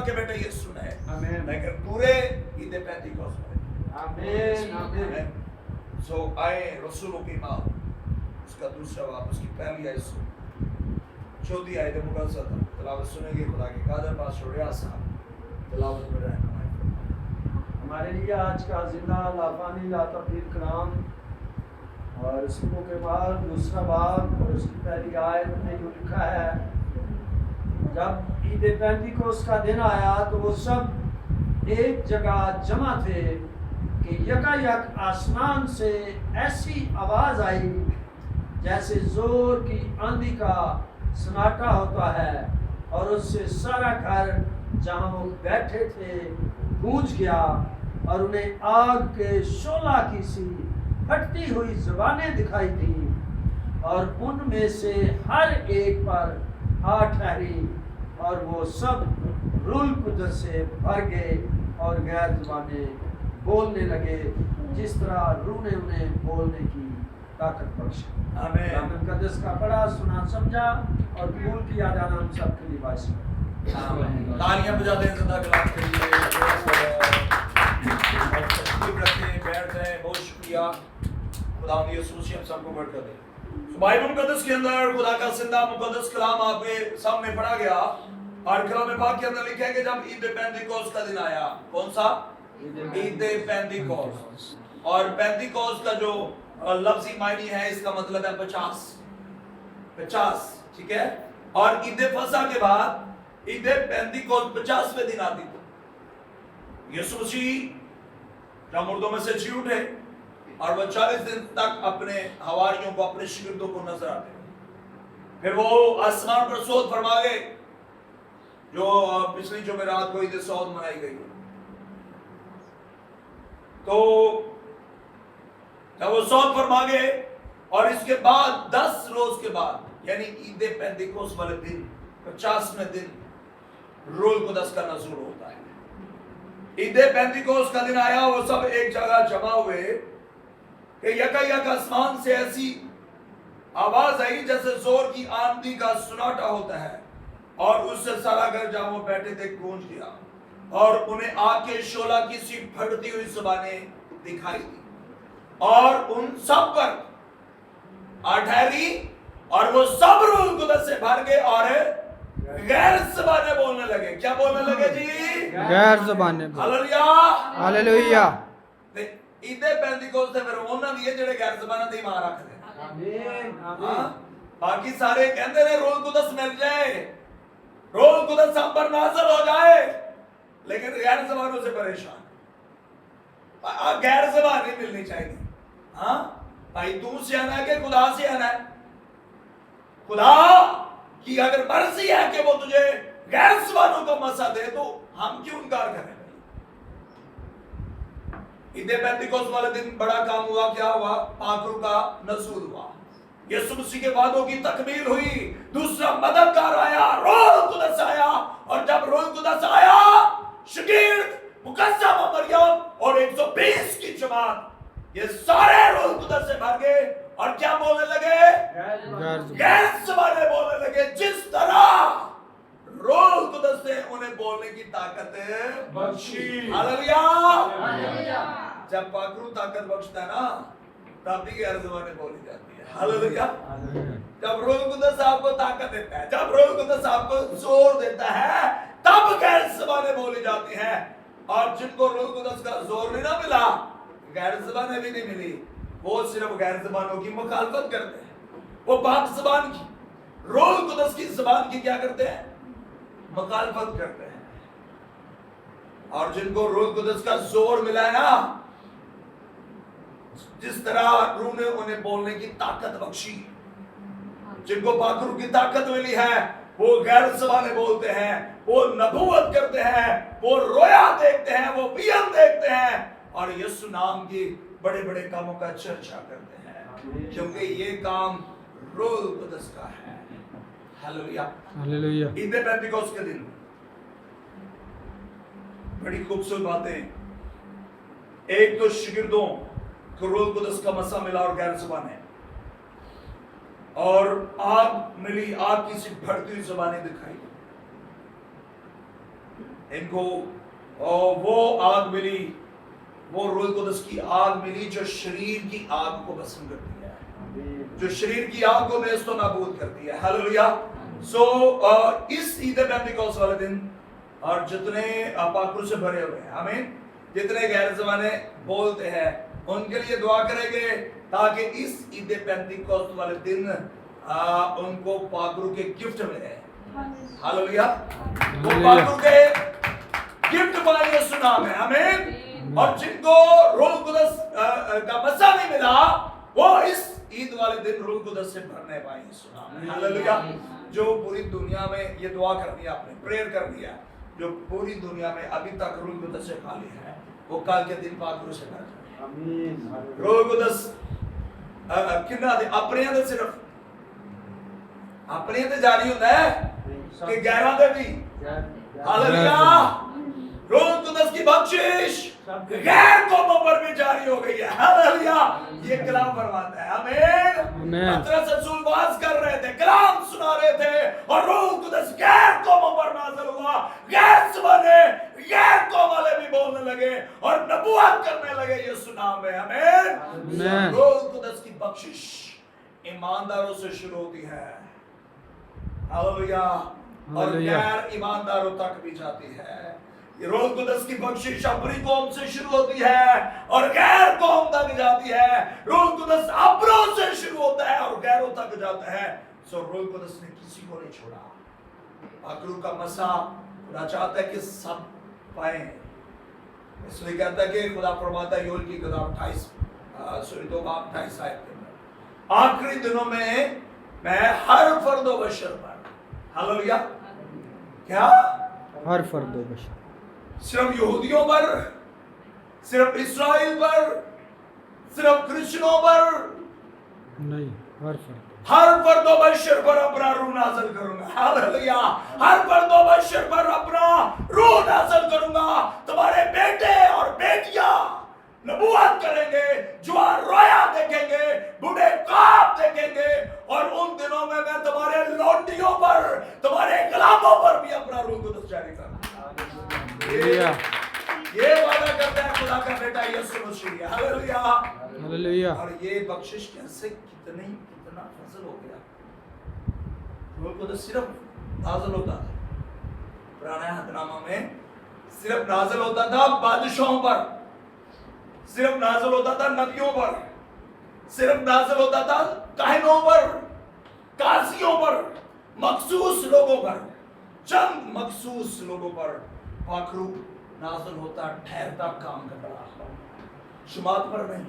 کے بیٹے یسوع نے آمین لیکن پورے عید پینتیکوست میں آمین آمین سو آئے رسولوں کی ماں اس کا دوسرا باپ اس کی پہلی آیت سن چوتھی آیت مقدسہ تھا تلاوت سنیں گے خدا کے قادر پاسٹر ریاض صاحب تلاوت میں رہنمائی فرمائیں ہمارے لیے آج کا زندہ لافانی لا تبدیل کلام اور رسولوں کے بعد دوسرا باب اور اس کی پہلی آیت میں جو لکھا ہے جب عید پینتیکوست کا دن آیا تو وہ سب ایک جگہ جمع تھے کہ یکا یک آسمان سے ایسی آواز آئی جیسے زور کی آندھی کا سناٹا ہوتا ہے اور اس سے سارا گھر جہاں وہ بیٹھے تھے گونج گیا اور انہیں آگ کے شعلہ کی سی پھٹتی ہوئی زبانیں دکھائی دیں اور ان میں سے ہر ایک پر آ ٹھہری اور وہ سب روح القدس سے بھر گئے اور غیر زبانیں بولنے لگے جس طرح روح نے انہیں بولنے کی طاقت بخشی آمین کلام مقدس کا پڑھا سنا سمجھا اور قبول کیا جانا ہم سب کے لیے باعث ہے آمین تالیاں بجا دیں زندہ کلام کے لیے تشریف رکھیں بیٹھ جائیں بہت شکریہ خدا یسوع مسیح ہم سب کو برکت دے بائبل مقدس کے اندر خدا کا زندہ مقدس کلام آپ کے سامنے پڑھا گیا اور کلام پاک کے اندر لکھا ہے کہ جب عید پینتیکوست کا دن آیا کون سا عید پینتیکوست اور پینتیکوست کا جو لفظی معنی ہے اس کا مطلب ہے 50 ٹھیک ہے اور عید فصح کے بعد عید پینتیکوست 50ویں دن آتی تھی یسوع مسیح جب مردوں میں سے جی اٹھے اور وہ 40 دن تک اپنے حواریوں کو اپنے شاگردوں کو نظر آتے پھر وہ آسمان پر صعود فرما گئے جو پچھلی جمعرات کو عید صعود منائی گئی تو جب وہ صعود فرما گئے اور اس کے بعد 10 روز کے بعد یعنی عید پینتیکوست والے دن 50ویں دن روح القدس کا نزول ہوتا ہے عید پینتیکوست کا دن آیا وہ سب ایک جگہ جمع ہوئے کہ یکا یک آسمان سے ایسی آواز آئی جیسے زور کی آندھی کا سناٹا ہوتا ہے اور اس سے سارا گھر جہاں وہ بیٹھے تھے گونج گیا اور انہیں آگ کے شعلہ کی سی پھٹتی ہوئی زبانیں دکھائی دی اور ان سب پر آ ٹھہری اور وہ سب روح القدس سے بھر گئے اور غیر زبانیں بولنے لگے کیا بولنے لگے جی غیر زبانیں ہاللویا ہاللویا عید پینتیکوست پھر انہاں دی جڑے غیر زباناں دی ایمان رکھدے آمین ہاں آمین باقی سارے کہندے نے روح القدس مل جائے روح القدس ہم پر نازل ہو جائے لیکن غیر زبانوں سے پریشان غیر زبان نہیں ملنی چاہیے ہاں بھائی تو سیانا ہے کہ خدا سیانا ہے خدا کی اگر مرضی ہے کہ وہ تجھے غیر زبانوں کا مسا دے تو ہم کیوں انکار کریں عید پینتیکوست والے دن بڑا کام ہوا کیا ہوا پاک روح کا نزول ہوا یسوع مسیح کے وعدوں کی تکمیل ہوئی دوسرا مددگار آیا روح القدس آیا اور جب روح القدس آیا شاگرد مقدسہ مریم اور 120 کی جماعت یہ سارے روح القدس سے بھر گئے اور کیا بولنے لگے غیر زبانیں بولنے لگے جس طرح روح القدس نے انہیں بولنے کی طاقت بخشی ہاللویا جب پاک روح طاقت بخشتا ہے نا تب بھی غیر زبانیں بولی جاتی ہے ہاللویا جب روح القدس آپ کو طاقت دیتا ہے جب روح القدس آپ کو زور دیتا ہے تب غیر زبانیں بولی جاتی ہیں اور جن کو روح القدس کا زور نہیں نہ ملا غیر زبانیں بھی نہیں ملی وہ صرف غیر زبانوں کی مخالفت کرتے ہیں وہ پاک زبان کی روح القدس کی زبان کی کیا کرتے ہیں مخالفت کرتے ہیں اور جن کو روح القدس کا زور ملا ہے نا جس طرح روح نے انہیں بولنے کی طاقت بخشی جن کو پاک روح کی طاقت ملی ہے وہ غیر زبانیں بولتے ہیں وہ نبوت کرتے ہیں وہ رویا دیکھتے ہیں وہ بیان دیکھتے ہیں اور یسوع نام کی بڑے بڑے کاموں کا چرچا کرتے ہیں کیونکہ یہ کام روح القدس کا ہے ہاللویا ہاللویا عید پینتیکوست کے دن بڑی خوبصورت باتیں ایک تو شاگردوں کو روح القدس کا مسا ملا اور غیر زبانیں اور آگ ملی آگ کی سی بھڑتی ہوئی زبانیں دکھائی इनको वो आग मिली, वो रूह कुदस की आग मिली जो शरीर की आग को भस्म करती है, जो शरीर की आग को नेस्तो नाबूद करती है। हालेलुया। सो इस ईद पेंटिकोस्ट वाले दिन और जितने पाकुर से भरे हुए हैं, आमीन, जितने गैर ज़बाने बोलते हैं उनके लिए दुआ करेंगे ताकि इस ईद पेंटिकोस्ट वाले दिन उनको पाकुर के गिफ्ट मिले। हालेलुया। वो पाकुर के गिफ्ट पाएंगे यीशु नाम में, आमीन। और जिनको रूह कुदस का मसा नहीं मिला वो इस ईद वाले दिन रूह कुदस से भरने पाएंगे यीशु नाम में। हालेलुया। जो पूरी दुनिया में ये दुआ कर दिया, आपने प्रेयर कर दिया, जो पूरी दुनिया में अभी तक रूह कुदस से खाली है वो कल के दिन पाकुर से भर जाए। आमीन। रूह कुदस कितना दे अपने अंदर सिर्फ अपने अंदर जारी होता है कि गैरों दे भी। हालेलुया। रूह कुदस की बख्शिश गैर कौमों पर भी जारी हो गई है। हालेलुया। ये कलाम फरमाता है, आमीन। पतरस रसूल वाज कर रहे थे, कलाम सुना रहे थे और रूह कुदस गैर कौमों पर नाज़िल हुआ। गैर ज़बाने गैर कौम वाले भी बोलने लगे और नबूवत करने लगे यीशु नाम में, आमीन। रूह कुदस की बख्शिश ईमानदारों से शुरू होती है। हालेलुया। और गैर ईमानदारों तक भी जाती है। रूह कुदस की बख्शिश अपनी कौम से शुरू होती है और गैर कौम तक जाती है। रूह कुदस अपनों से शुरू होता है और गैरों तक जाता है। सो रूह कुदस ने किसी को नहीं छोड़ा। पाकुर का मसा खुदा चाहता है कि सब पाए, इसलिए कहता है कि खुदा फरमाता है योएल की किताब 28 आयत के अंदर, आखिरी दिनों में मैं हर फर्दो बशर पर, हालेलुया, क्या हर फर्दो बशर, सिर्फ यहूदियों पर, सिर्फ इस्राएल पर, सिर्फ क्रिश्चियनों पर नहीं, हर फर्दो बशर पर अपना रूह नाज़िल करूंगा। हालेलुया। हर फर्दो बशर पर अपना रूह नाज़िल करूंगा। तुम्हारे बेटे और बेटियां नबूवत करेंगे, जवान रोया देखेंगे, बूढ़े काब देखेंगे और उन दिनों में मैं तुम्हारे लौंडियों पर, तुम्हारे गुलामों पर भी अपना रूह कुदस जारी करूंगा। ये वादा करता है खुदा का बेटा यीशु मसीह। हालेलुया। हालेलुया। और ये बख्शिश कैसे कितना फजल हो गया। रूह कुदस सिर्फ नाज़िल होता था पुराने अहदनामा में, सिर्फ नाज़िल होता था बादशाहों पर, सिर्फ नाज़िल होता था नबियों पर, सिर्फ नाज़िल होता था काहिनों पर, काजियों पर, मखसूस लोगों पर, चंद मखसूस लोगों पर पाखरू नाज़िल होता, ठहरता, काम कर रहा, शुमात पर नहीं,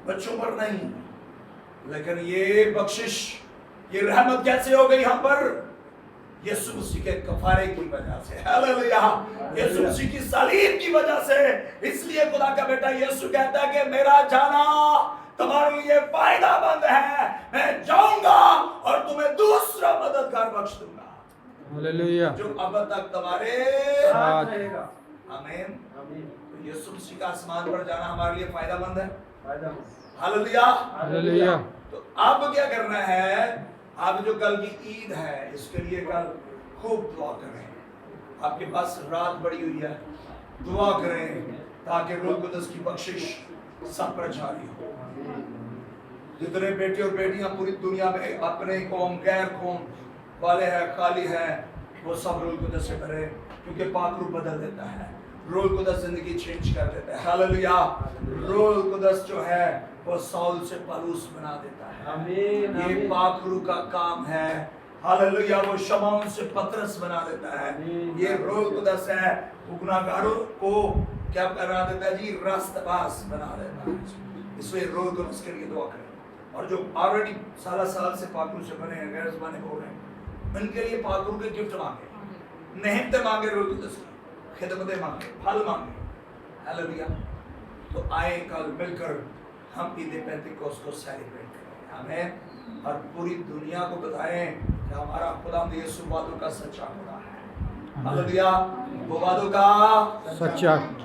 बच्चों पर नहीं। लेकिन ये बख्शिश, ये रहमत कैसे हो गई हम पर? यीशु मसीह के कफारे की वजह से। हालेलुया। यीशु मसीह की सलीब की वजह से। इसलिए खुदा का बेटा यीशु कहता है कि मेरा जाना तुम्हारे लिए फायदामंद है। मैं जाऊंगा और तुम्हें दूसरा मददगार बख्श दूंगा, हालेलुया, जो अब तक तुम्हारे साथ रहेगा। आमीन। आमीन। तो यीशु मसीह का आसमान पर जाना हमारे लिए फायदामंद है। फायदामंद। हालेलुया। हालेलुया। तो अब क्या करना है? अब जो कल की ईद है इसके लिए कल खूब दुआ करें। आपके पास रात पड़ी हुई है, दुआ करें ताकि रूह कुदस की बख्शिश सब पर जारी हो। जितने बेटे और बेटियां पूरी दुनिया में अपने कौम गैर कौम वाले हैं, खाली हैं, वो सब रूह कुदस से भरे, क्योंकि पाक रूह बदल देता है। रूह कुदस जिंदगी चेंज कर देता है। हालेलुया। रूह कुदस जो है वो साउल से पलूस बना देता है। आमीन। ये पाक रूह का काम है। हालेलुया। वो शमौन से पतरस बना देता है। ये रूह कुदस है, गुनाहगारों को क्या बना देता है जी? रास्तबाज बना देता है। इसलिए रूह कुदस के लिए दुआ करें। और जो ऑलरेडी साल से पाक रूह से बने हैं, गैर ज़बाने बोल रहे हैं, उनके लिए पाक रूह के गिफ्ट मांगे, नेहमतें मांगे, रूह कुदस की खिदमतें मांगे, फल मांगे। हालेलुया। तो आए कल मिलकर हम ईद पेंतिकोस्त को सेलिब्रेट करें। आमीन। और पूरी दुनिया को बताएं कि हमारा खुदा यीशु वादों का सच्चा खुदा है। हालेलुया। वो वादों का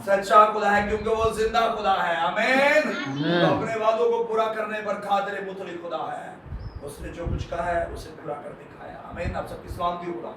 सच्चा खुदा है, क्योंकि वो जिंदा खुदा है। आमीन। तो अपने वादों को पूरा करने पर कादिर मुतलिक खुदा है। उसने जो कुछ कहा है उसे पूरा कर दिखाया। आमीन। आप सबकी सलामती खुदा।